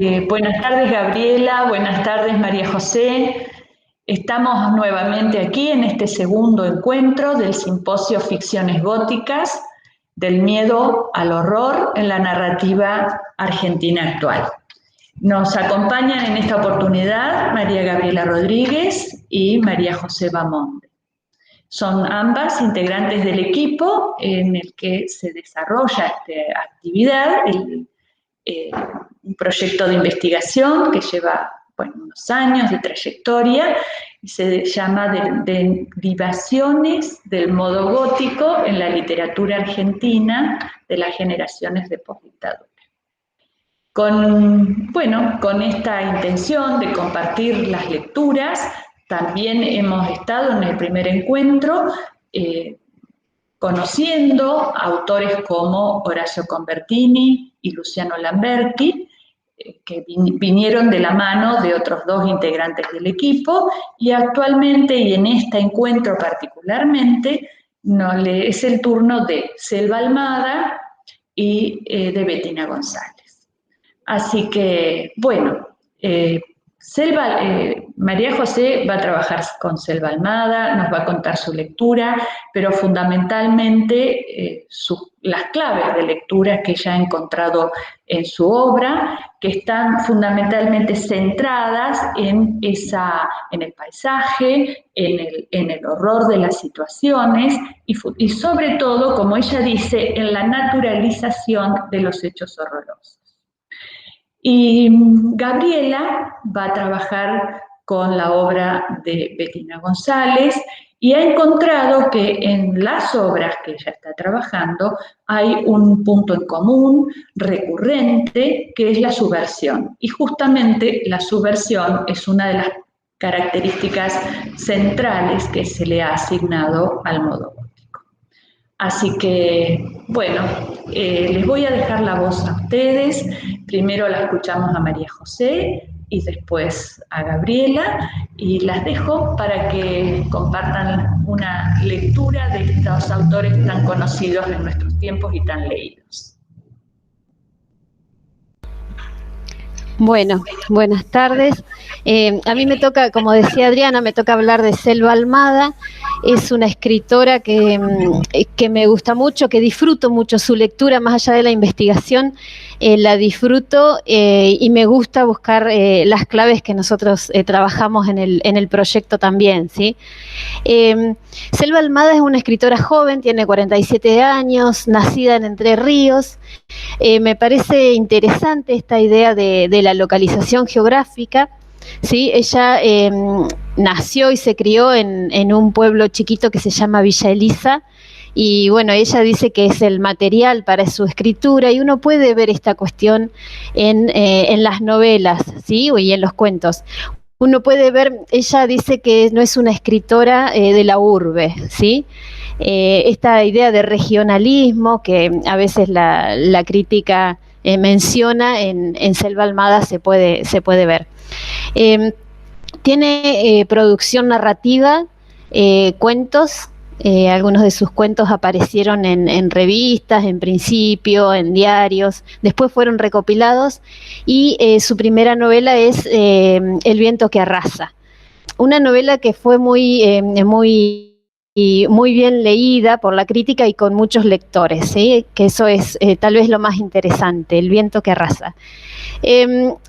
Buenas tardes, Gabriela. Buenas tardes, María José. Estamos nuevamente aquí en este segundo encuentro del Simposio Ficciones Góticas, del miedo al horror en la narrativa argentina actual. Nos acompañan en esta oportunidad María Gabriela Rodríguez y María José Bamonde. Son ambas integrantes del equipo en el que se desarrolla esta actividad, un proyecto de investigación que lleva unos años de trayectoria y se llama Derivaciones del modo gótico en la literatura argentina de las generaciones de postdictadura. Con esta intención de compartir las lecturas, también hemos estado en el primer encuentro conociendo autores como Horacio Convertini y Luciano Lamberti, que vinieron de la mano de otros dos integrantes del equipo, y actualmente, y en este encuentro particularmente, es el turno de Selva Almada y de Bettina González. Así que, María José va a trabajar con Selva Almada, nos va a contar su lectura, pero fundamentalmente las claves de lectura que ella ha encontrado en su obra, que están fundamentalmente centradas en el paisaje, en el horror de las situaciones y sobre todo, como ella dice, en la naturalización de los hechos horrorosos. Y Gabriela va a trabajar con la obra de Bettina González y ha encontrado que en las obras que ella está trabajando hay un punto en común recurrente, que es la subversión. Y justamente la subversión es una de las características centrales que se le ha asignado al modo gótico. Así que, les voy a dejar la voz a ustedes. Primero la escuchamos a María José y después a Gabriela, y las dejo para que compartan una lectura de estos autores tan conocidos en nuestros tiempos y tan leídos. Bueno, buenas tardes. A mí me toca, como decía Adriana, me toca hablar de Selva Almada. Es una escritora que me gusta mucho, que disfruto mucho su lectura, más allá de la investigación, la disfruto y me gusta buscar las claves que nosotros trabajamos en el proyecto también, ¿sí? Selva Almada es una escritora joven, tiene 47 años, nacida en Entre Ríos. Me parece interesante esta idea de la localización geográfica, ¿sí? Ella nació y se crió en un pueblo chiquito que se llama Villa Elisa, y bueno, ella dice que es el material para su escritura, y uno puede ver esta cuestión en las novelas, ¿sí? Y en los cuentos. Uno puede ver, ella dice que no es una escritora de la urbe, ¿sí? Esta idea de regionalismo que a veces la crítica menciona, en Selva Almada se puede ver. Tiene producción narrativa, cuentos. Algunos de sus cuentos aparecieron en revistas, en principio, en diarios, después fueron recopilados, y su primera novela es El viento que arrasa. Una novela que fue muy bien leída por la crítica y con muchos lectores, ¿sí? Que eso es tal vez lo más interesante, El viento que arrasa.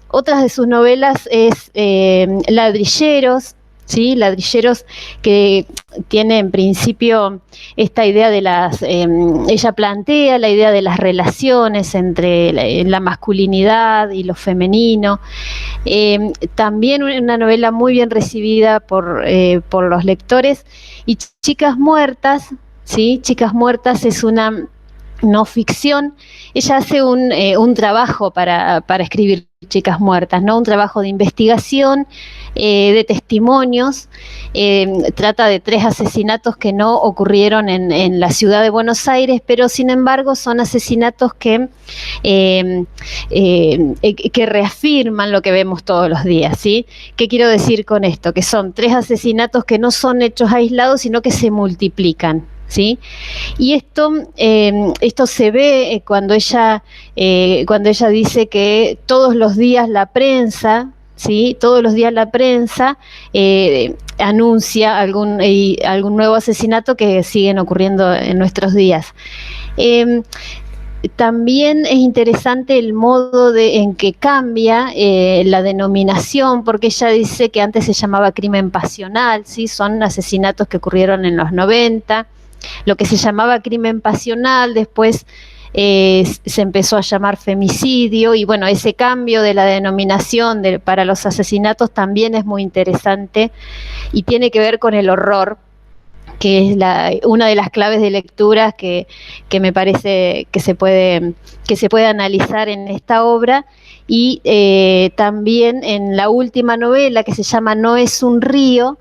Otras de sus novelas es Ladrilleros, ¿sí? Ladrilleros, que tiene en principio esta idea de ella plantea la idea de las relaciones entre la masculinidad y lo femenino. También una novela muy bien recibida por los lectores. Y Chicas Muertas, ¿sí? Chicas Muertas es una no ficción. Ella hace un trabajo para escribir Chicas Muertas, ¿no? Un trabajo de investigación, de testimonios. Trata de 3 asesinatos que no ocurrieron en la ciudad de Buenos Aires, pero sin embargo son asesinatos que reafirman lo que vemos todos los días, ¿sí? ¿Qué quiero decir con esto? Que son 3 asesinatos que no son hechos aislados, sino que se multiplican, ¿sí? Y esto se ve cuando ella dice que todos los días la prensa, ¿sí? Todos los días la prensa anuncia algún nuevo asesinato que siguen ocurriendo en nuestros días. También es interesante el modo en que cambia la denominación, porque ella dice que antes se llamaba crimen pasional, ¿sí? Son asesinatos que ocurrieron en los 90. Lo que se llamaba crimen pasional después se empezó a llamar femicidio, y bueno, ese cambio de la denominación para los asesinatos también es muy interesante y tiene que ver con el horror, que es una de las claves de lectura que me parece que se puede analizar en esta obra. Y también en la última novela, que se llama No es un río,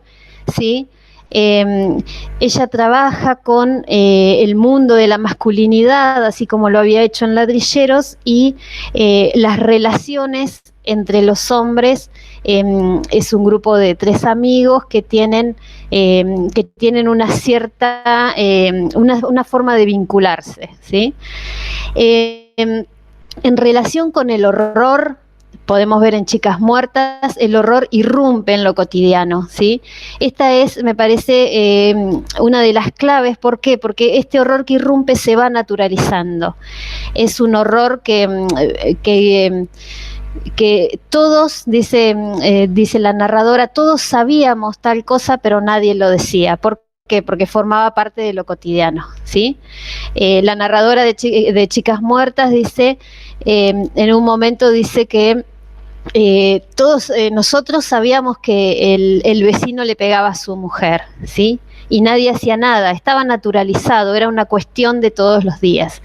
¿sí? Ella trabaja con el mundo de la masculinidad, así como lo había hecho en Ladrilleros, y las relaciones entre los hombres. Es un grupo de 3 amigos que tienen una cierta una forma de vincularse, ¿sí? En relación con el horror, podemos ver en Chicas Muertas, el horror irrumpe en lo cotidiano, ¿sí? Esta es, me parece, una de las claves. ¿Por qué? Porque este horror que irrumpe se va naturalizando. Es un horror que todos, dice la narradora, todos sabíamos tal cosa, pero nadie lo decía. ¿Por qué? Porque formaba parte de lo cotidiano, ¿sí? La narradora de Chicas Muertas dice, en un momento dice que todos nosotros sabíamos que el vecino le pegaba a su mujer, ¿sí? Y nadie hacía nada, estaba naturalizado, era una cuestión de todos los días.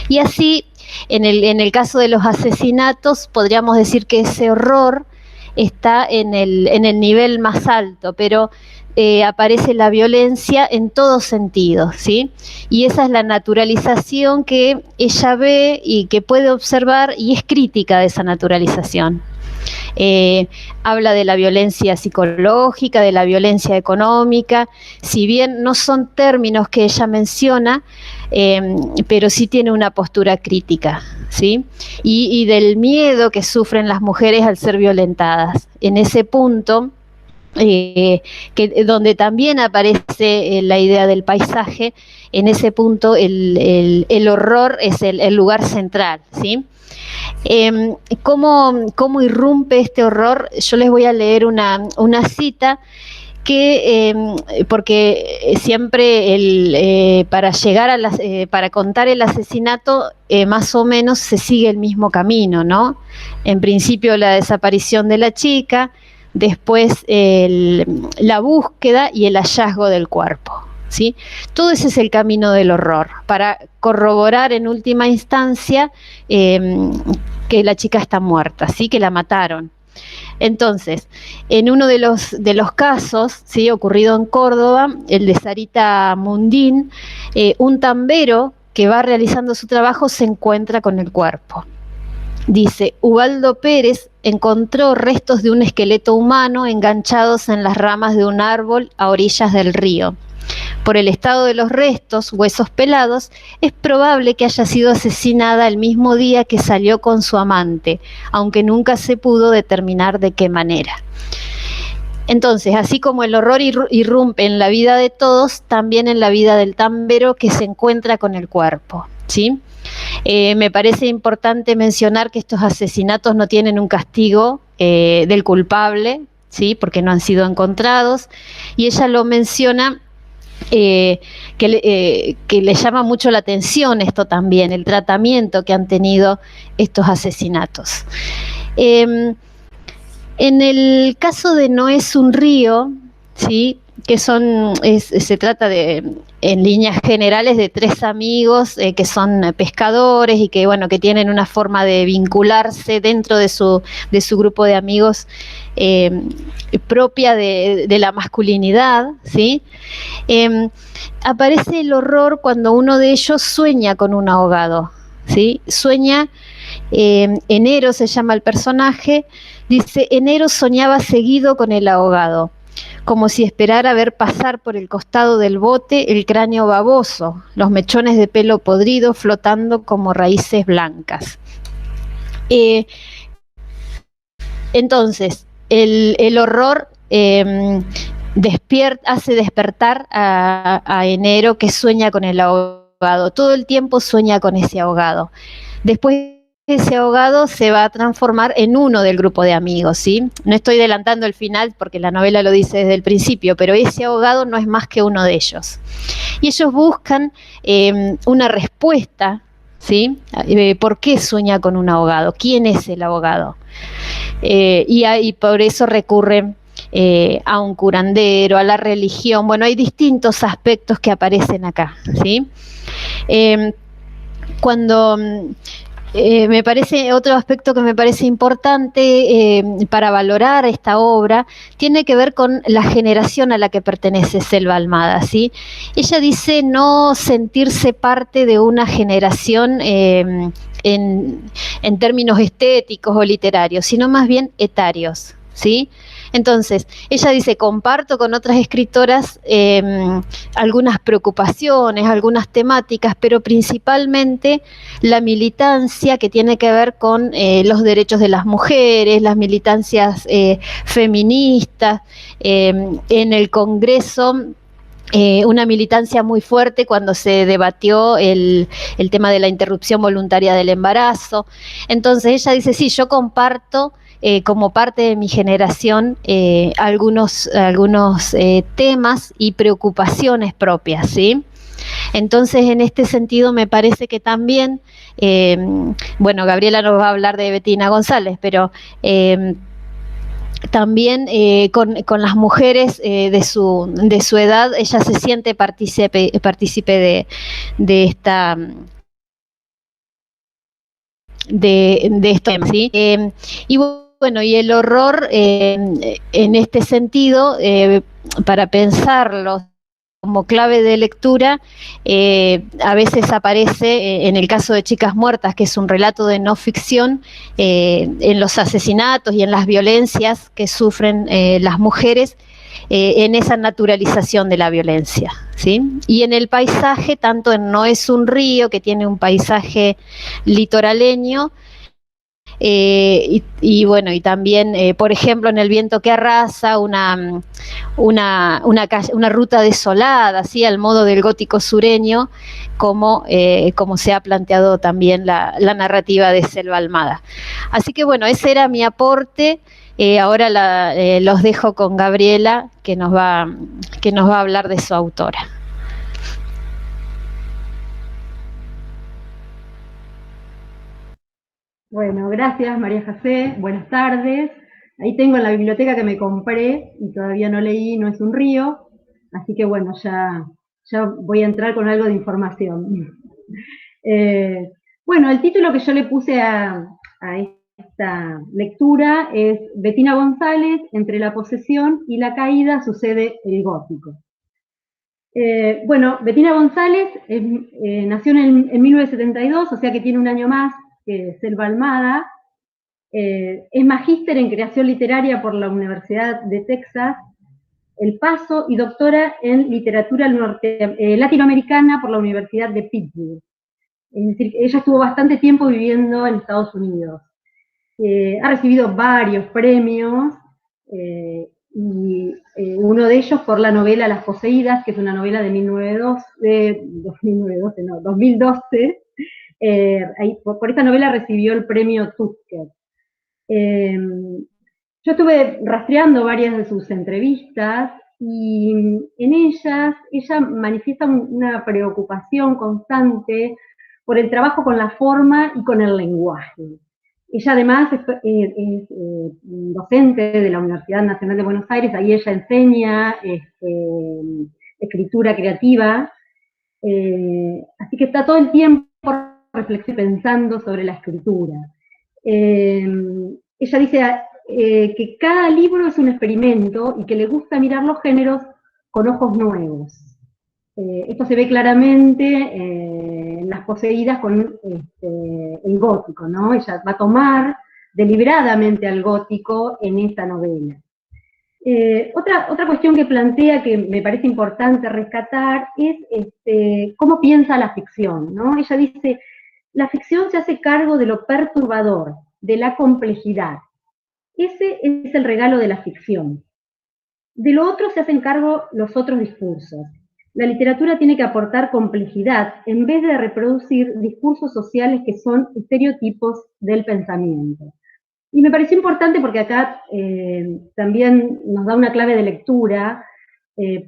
Y así, en el caso de los asesinatos, podríamos decir que ese horror está en el nivel más alto, pero aparece la violencia en todos sentidos, ¿sí? Y esa es la naturalización que ella ve y que puede observar, y es crítica de esa naturalización. Habla de la violencia psicológica, de la violencia económica, si bien no son términos que ella menciona, pero sí tiene una postura crítica, ¿sí? Y del miedo que sufren las mujeres al ser violentadas. En ese punto, donde también aparece la idea del paisaje, en ese punto el horror es el lugar central, ¿sí? ¿Cómo irrumpe este horror? Yo les voy a leer una cita porque siempre para contar el asesinato más o menos se sigue el mismo camino, ¿no? En principio la desaparición de la chica, después la búsqueda y el hallazgo del cuerpo, ¿sí? Todo ese es el camino del horror, para corroborar en última instancia que la chica está muerta, ¿sí? Que la mataron. Entonces, en uno de los casos, ¿sí? Ocurrido en Córdoba, el de Sarita Mundín, un tambero que va realizando su trabajo se encuentra con el cuerpo. Dice, Ubaldo Pérez encontró restos de un esqueleto humano enganchados en las ramas de un árbol a orillas del río. Por el estado de los restos, huesos pelados, es probable que haya sido asesinada el mismo día que salió con su amante, aunque nunca se pudo determinar de qué manera. Entonces, así como el horror irrumpe en la vida de todos, también en la vida del tambero que se encuentra con el cuerpo, ¿sí? Me parece importante mencionar que estos asesinatos no tienen un castigo del culpable, ¿sí? Porque no han sido encontrados, y ella lo menciona, que le llama mucho la atención esto también, el tratamiento que han tenido estos asesinatos. En el caso de No es un río, ¿sí? Que se trata en líneas generales de 3 amigos que son pescadores y que, bueno, que tienen una forma de vincularse dentro de su grupo de amigos propia de la masculinidad, ¿sí? Aparece el horror cuando uno de ellos sueña con un ahogado, ¿sí? Sueña, Enero se llama el personaje, dice, Enero soñaba seguido con el ahogado. como si esperara ver pasar por el costado del bote el cráneo baboso, los mechones de pelo podrido flotando como raíces blancas. Entonces, el horror hace despertar a Enero, que sueña con el ahogado. Todo el tiempo sueña con ese ahogado. Después ese ahogado se va a transformar en uno del grupo de amigos, ¿sí? No estoy adelantando el final porque la novela lo dice desde el principio, pero ese ahogado no es más que uno de ellos. Y ellos buscan una respuesta, ¿sí? ¿Por qué sueña con un ahogado? ¿Quién es el ahogado? Y por eso recurren a un curandero, a la religión. Bueno, hay distintos aspectos que aparecen acá, ¿sí? Me parece, otro aspecto que me parece importante para valorar esta obra tiene que ver con la generación a la que pertenece Selva Almada, ¿sí? Ella dice no sentirse parte de una generación en términos estéticos o literarios, sino más bien etarios, ¿sí? Entonces, ella dice, comparto con otras escritoras algunas preocupaciones, algunas temáticas, pero principalmente la militancia que tiene que ver con los derechos de las mujeres, las militancias feministas, en el Congreso. Una militancia muy fuerte cuando se debatió el tema de la interrupción voluntaria del embarazo. Entonces ella dice, sí, yo comparto como parte de mi generación algunos temas y preocupaciones propias, ¿sí? Entonces, en este sentido, me parece que también, bueno, Gabriela nos va a hablar de Bettina González, pero también con las mujeres de su edad, ella se siente partícipe de estos temas, ¿sí? Y bueno, y el horror en este sentido, para pensarlo como clave de lectura, a veces aparece en el caso de Chicas Muertas, que es un relato de no ficción, en los asesinatos y en las violencias que sufren las mujeres, en esa naturalización de la violencia, ¿sí? Y en el paisaje, tanto en No es un río, que tiene un paisaje litoraleño, y bueno, y también, por ejemplo, en El viento que arrasa, una ruta desolada, ¿sí? Al modo del gótico sureño, como se ha planteado también la narrativa de Selva Almada. Así que bueno, ese era mi aporte. Ahora los dejo con Gabriela, que nos va a hablar de su autora. Bueno, gracias María José, buenas tardes. Ahí tengo en la biblioteca que me compré y todavía no leí No es un río, así que bueno, ya voy a entrar con algo de información. Bueno, el título que yo le puse a esta lectura es Bettina González, entre la posesión y la caída sucede el gótico. Bueno, Bettina González nació en 1972, o sea que tiene un año más que Selva Almada. Es magíster en creación literaria por la Universidad de Texas, El Paso, y doctora en literatura latinoamericana por la Universidad de Pittsburgh. Es decir, ella estuvo bastante tiempo viviendo en Estados Unidos. Ha recibido varios premios, y uno de ellos por la novela Las Poseídas, que es una novela de 2012. Por esta novela recibió el premio Tusker. Yo estuve rastreando varias de sus entrevistas y en ellas ella manifiesta una preocupación constante por el trabajo con la forma y con el lenguaje. Ella además es docente de la Universidad Nacional de Buenos Aires, ahí ella enseña escritura creativa, así que está todo el tiempo pensando sobre la escritura. Ella dice que cada libro es un experimento y que le gusta mirar los géneros con ojos nuevos. Esto se ve claramente en Las Poseídas con el gótico, ¿no? Ella va a tomar deliberadamente al gótico en esta novela. Otra cuestión que plantea que me parece importante rescatar es cómo piensa la ficción, ¿no? Ella dice, la ficción se hace cargo de lo perturbador, de la complejidad. Ese es el regalo de la ficción. De lo otro se hacen cargo los otros discursos. La literatura tiene que aportar complejidad en vez de reproducir discursos sociales que son estereotipos del pensamiento. Y me pareció importante porque acá también nos da una clave de lectura,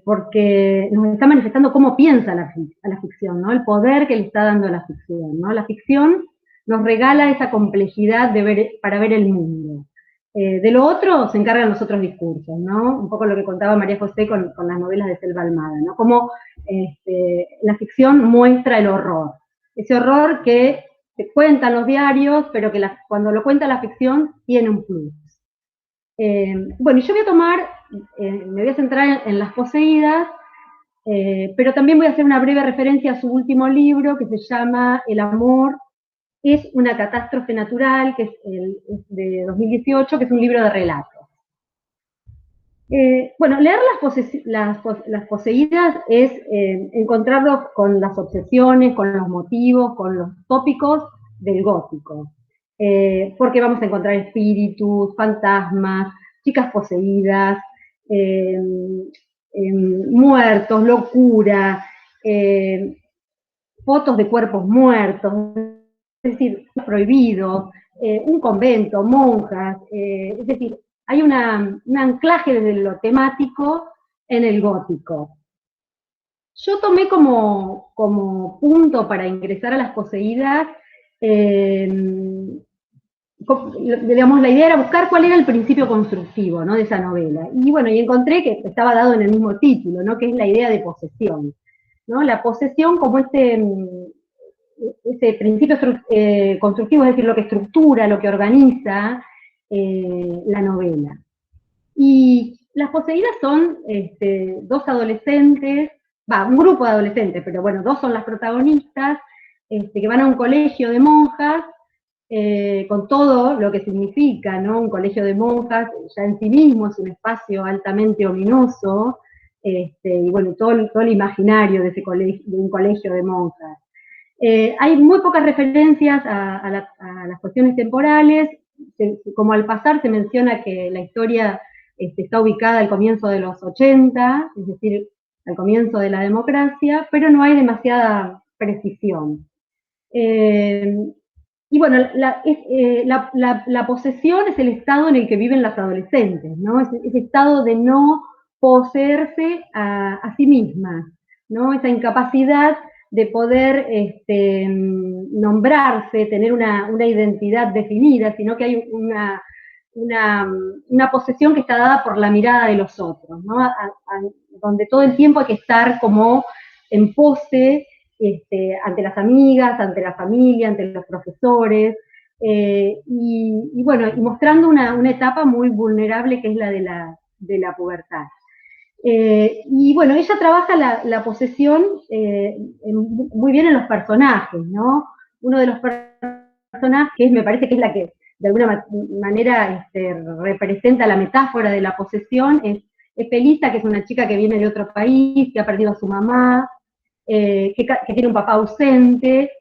porque nos está manifestando cómo piensa a la ficción, ¿no? El poder que le está dando a la ficción, ¿no? La ficción nos regala esa complejidad para ver el mundo. De lo otro se encargan los otros discursos, ¿no? Un poco lo que contaba María José con las novelas de Selva Almada, ¿no? Cómo la ficción muestra el horror. Ese horror que se cuentan los diarios, pero que cuando lo cuenta la ficción tiene un plus. Bueno, y yo voy a tomar, me voy a centrar en Las Poseídas, pero también voy a hacer una breve referencia a su último libro, que se llama El amor es una catástrofe natural, que es de 2018, que es un libro de relatos. Bueno, leer las poseídas es encontrarlos con las obsesiones, con los motivos, con los tópicos del gótico. Porque vamos a encontrar espíritus, fantasmas, chicas poseídas, muertos, locura, fotos de cuerpos muertos, es decir, prohibidos, un convento, monjas, es decir, hay un anclaje desde lo temático en el gótico. Yo tomé como punto para ingresar a Las Poseídas, digamos, la idea era buscar cuál era el principio constructivo, ¿no?, de esa novela. Y bueno, y encontré que estaba dado en el mismo título, ¿no?, que es la idea de posesión, ¿no? La posesión como ese principio constructivo, es decir, lo que estructura, lo que organiza la novela. Y Las Poseídas son dos adolescentes, un grupo de adolescentes, pero bueno, dos son las protagonistas, que van a un colegio de monjas, con todo lo que significa, ¿no? Un colegio de monjas ya en sí mismo es un espacio altamente ominoso, y bueno, todo el imaginario de un colegio de monjas. Hay muy pocas referencias a las cuestiones temporales, como al pasar se menciona que la historia está ubicada al comienzo de los 80, es decir, al comienzo de la democracia, pero no hay demasiada precisión. Y bueno, la posesión es el estado en el que viven las adolescentes, ¿no? Ese estado de no poseerse a sí mismas, ¿no? Esa incapacidad de poder nombrarse, tener una identidad definida, sino que hay una posesión que está dada por la mirada de los otros, ¿no? Donde todo el tiempo hay que estar como en pose ante las amigas, ante la familia, ante los profesores, y bueno, y mostrando una etapa muy vulnerable que es la de la pubertad. Y bueno, ella trabaja la posesión muy bien en los personajes, ¿no? Uno de los personajes, me parece que es la que de alguna manera representa la metáfora de la posesión, es Felisa, que es una chica que viene de otro país, que ha perdido a su mamá, que tiene un papá ausente,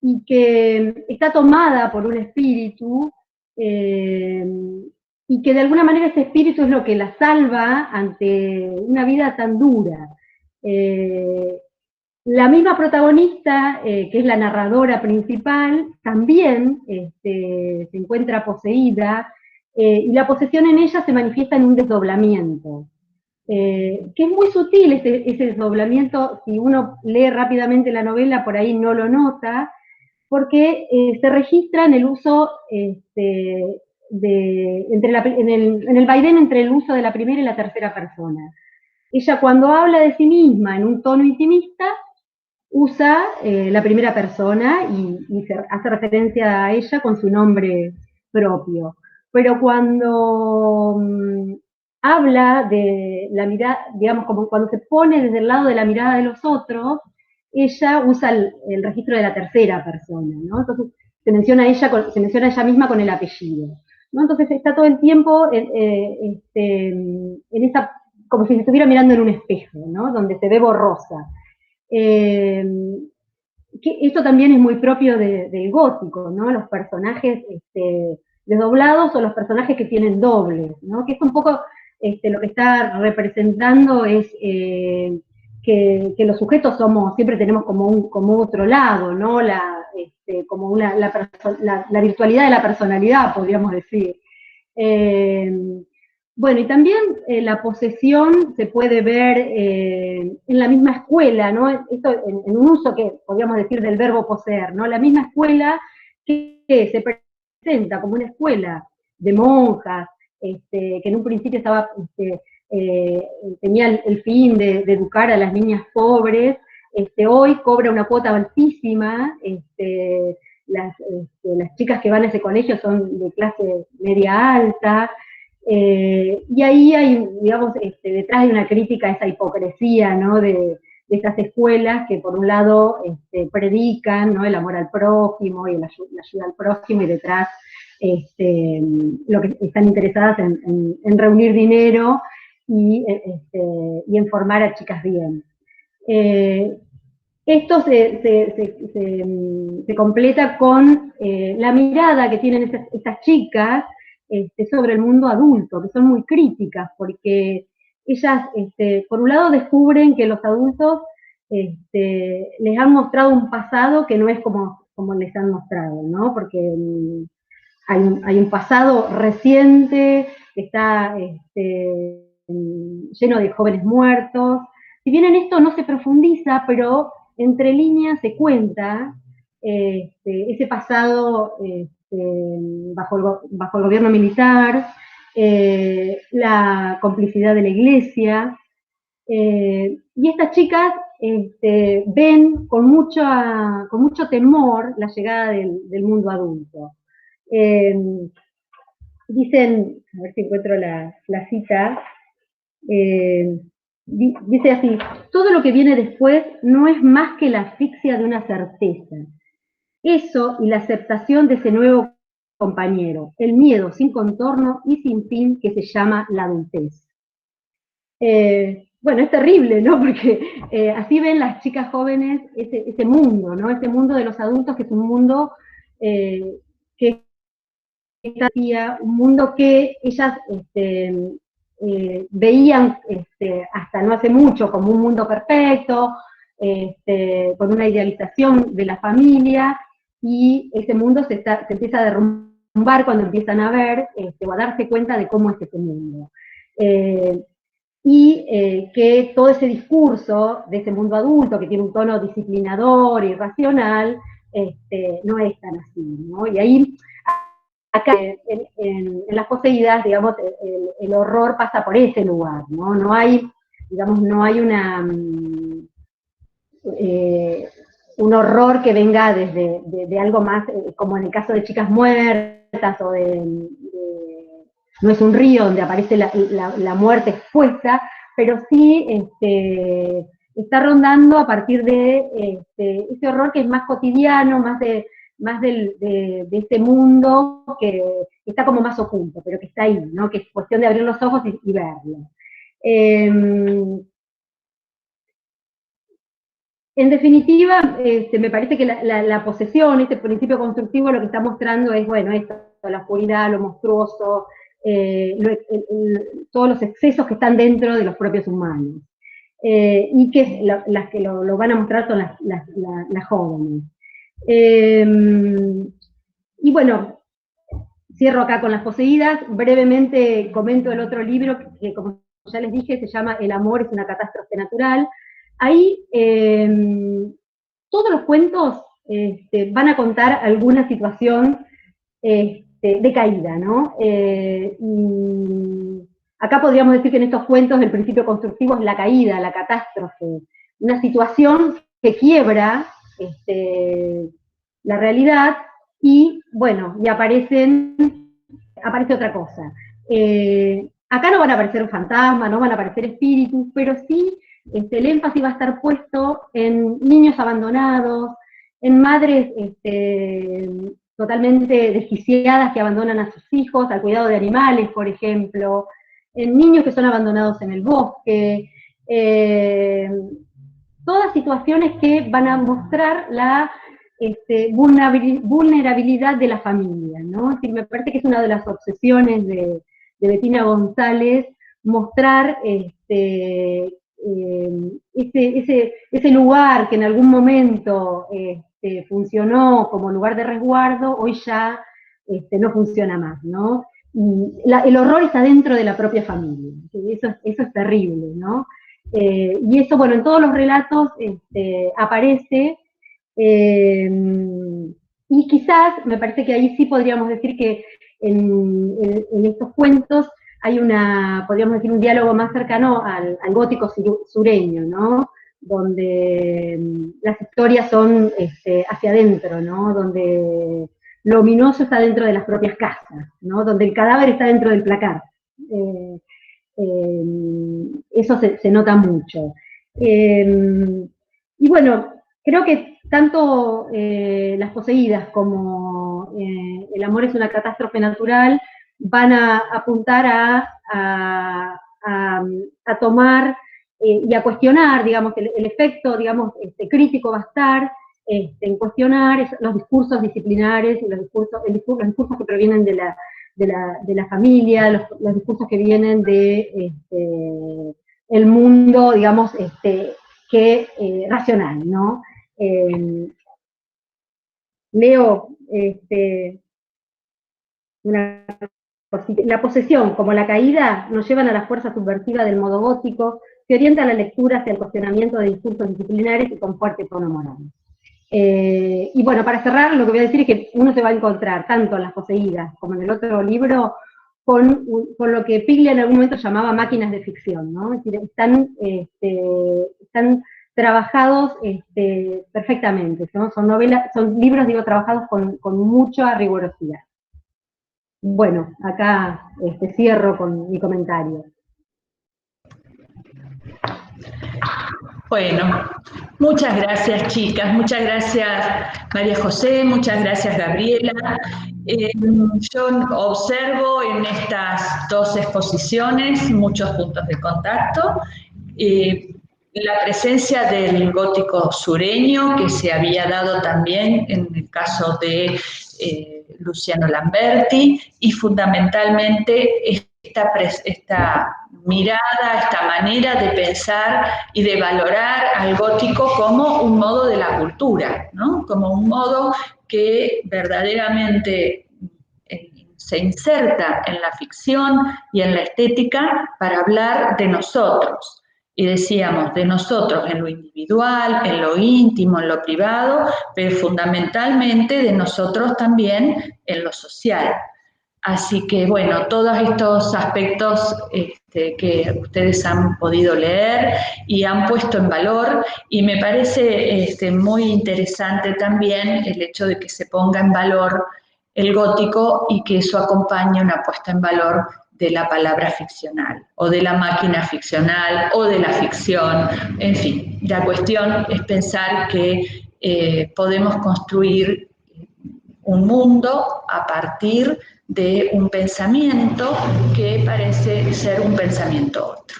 y que está tomada por un espíritu, y que de alguna manera ese espíritu es lo que la salva ante una vida tan dura. La misma protagonista, que es la narradora principal, también se encuentra poseída, y la posesión en ella se manifiesta en un desdoblamiento, que es muy sutil ese desdoblamiento. Si uno lee rápidamente la novela, por ahí no lo nota, porque se registra en el uso, en el vaivén entre el uso de la primera y la tercera persona. Ella, cuando habla de sí misma en un tono intimista, usa la primera persona y se hace referencia a ella con su nombre propio. Pero cuando habla de la mirada, digamos, como cuando se pone desde el lado de la mirada de los otros, ella usa el registro de la tercera persona, ¿no? Entonces se menciona a ella misma con el apellido. ¿no? Entonces está todo el tiempo en esa, como si se estuviera mirando en un espejo, ¿no? Donde se ve borrosa. Esto también es muy propio del gótico, ¿no? Los personajes desdoblados o los personajes que tienen dobles, ¿no? Que es un poco lo que está representando es que los sujetos siempre tenemos como otro lado, ¿no? Como la virtualidad de la personalidad, podríamos decir. Bueno, y también la posesión se puede ver en la misma escuela, ¿no? Esto en un uso que podríamos decir del verbo poseer, ¿no? La misma escuela que se presenta como una escuela de monjas, que en un principio estaba, tenía el fin de educar a las niñas pobres, hoy cobra una cuota altísima, las chicas que van a ese colegio son de clase media alta, y ahí hay, digamos, detrás de una crítica a esa hipocresía, ¿no? De estas escuelas que por un lado predican, ¿no? El amor al prójimo y la ayuda al prójimo, y detrás lo que están interesadas en reunir dinero y en formar a chicas bien. Esto se completa con la mirada que tienen estas chicas sobre el mundo adulto, que son muy críticas, porque ellas, por un lado, descubren que los adultos les han mostrado un pasado que no es como les han mostrado, ¿no? Porque hay un pasado reciente que está lleno de jóvenes muertos. Si bien en esto no se profundiza, pero entre líneas se cuenta ese pasado bajo el gobierno militar, la complicidad de la iglesia, y estas chicas ven con mucho temor la llegada del mundo adulto. Dicen, a ver si encuentro la cita, dice así: todo lo que viene después no es más que la asfixia de una certeza. Eso y la aceptación de ese nuevo compañero, el miedo sin contorno y sin fin que se llama la adultez. Bueno, es terrible, ¿no? Porque así ven las chicas jóvenes ese mundo, ¿no? Ese mundo de los adultos, que es un mundo que un mundo que ellas veían hasta no hace mucho como un mundo perfecto, con una idealización de la familia, y ese mundo se empieza a derrumbar cuando empiezan a ver o a darse cuenta de cómo es ese mundo. Y que todo ese discurso de ese mundo adulto, que tiene un tono disciplinador y racional, no es tan así, ¿no? Y ahí, acá en las poseídas, digamos, el horror pasa por ese lugar, ¿no? No hay, digamos, no hay un horror que venga de algo más, como en el caso de Chicas Muertas, o No es un río, donde aparece la muerte expuesta, pero sí está rondando a partir de ese horror que es más cotidiano, más de este mundo que está como más oculto, pero que está ahí, ¿no? Que es cuestión de abrir los ojos y verlo. En definitiva, me parece que la posesión, este principio constructivo, lo que está mostrando es, bueno, esto, la oscuridad, lo monstruoso, todos los excesos que están dentro de los propios humanos. Y que las que lo van a mostrar son las jóvenes. Y bueno, cierro acá con las poseídas. Brevemente comento el otro libro que, como ya les dije, se llama El amor es una catástrofe natural. Ahí todos los cuentos van a contar alguna situación de caída, ¿no? Y acá podríamos decir que en estos cuentos el principio constructivo es la caída, la catástrofe, una situación que quiebra la realidad, y bueno, y aparece otra cosa. Acá no van a aparecer fantasmas, no van a aparecer espíritus, pero sí el énfasis va a estar puesto en niños abandonados, en madres totalmente desquiciadas que abandonan a sus hijos, al cuidado de animales, por ejemplo, en niños que son abandonados en el bosque, todas situaciones que van a mostrar la vulnerabilidad de la familia, ¿no? Es decir, me parece que es una de las obsesiones de Bettina González, mostrar ese lugar que en algún momento funcionó como lugar de resguardo, hoy ya no funciona más, ¿no? Y el horror está dentro de la propia familia, eso es terrible, ¿no? Y eso, bueno, en todos los relatos aparece, y quizás, me parece que ahí sí podríamos decir que en estos cuentos hay podríamos decir, un diálogo más cercano al gótico sureño, ¿no? Donde las historias son hacia adentro, ¿no? Donde lo ominoso está dentro de las propias casas, ¿no? Donde el cadáver está dentro del placar. Eso se nota mucho. Y bueno, creo que tanto Las poseídas como El amor es una catástrofe natural van a apuntar a tomar y a cuestionar, digamos, el efecto, digamos, crítico va a estar en cuestionar los discursos disciplinares y los discursos que provienen de la familia, los discursos que vienen de el mundo, digamos, racional, ¿no? Leo la posesión, como la caída, nos llevan a la fuerza subversiva del modo gótico, que orienta la lectura hacia el cuestionamiento de discursos disciplinares y con fuerte tono moral. Y bueno, para cerrar, lo que voy a decir es que uno se va a encontrar, tanto en Las poseídas como en el otro libro, con lo que Piglia en algún momento llamaba máquinas de ficción, ¿no? Es decir, están trabajados perfectamente, ¿no? Son libros, digo, trabajados con mucha rigurosidad. Bueno, acá cierro con mi comentario. Bueno, muchas gracias, chicas, muchas gracias María José, muchas gracias Gabriela. Yo observo en estas dos exposiciones muchos puntos de contacto. La presencia del gótico sureño, que se había dado también en el caso de Luciano Lamberti, y fundamentalmente esta mirada, esta manera de pensar y de valorar al gótico como un modo de la cultura, ¿no? Como un modo que verdaderamente se inserta en la ficción y en la estética para hablar de nosotros. Y decíamos, de nosotros en lo individual, en lo íntimo, en lo privado, pero fundamentalmente de nosotros también en lo social. Así que, bueno, todos estos aspectos que ustedes han podido leer y han puesto en valor, y me parece muy interesante también el hecho de que se ponga en valor el gótico y que eso acompañe una puesta en valor de la palabra ficcional, o de la máquina ficcional, o de la ficción, en fin. La cuestión es pensar que podemos construir un mundo a partir de un pensamiento que parece ser un pensamiento otro.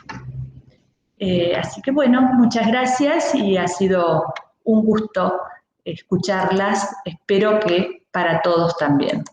Así que bueno, muchas gracias y ha sido un gusto escucharlas. Espero que para todos también.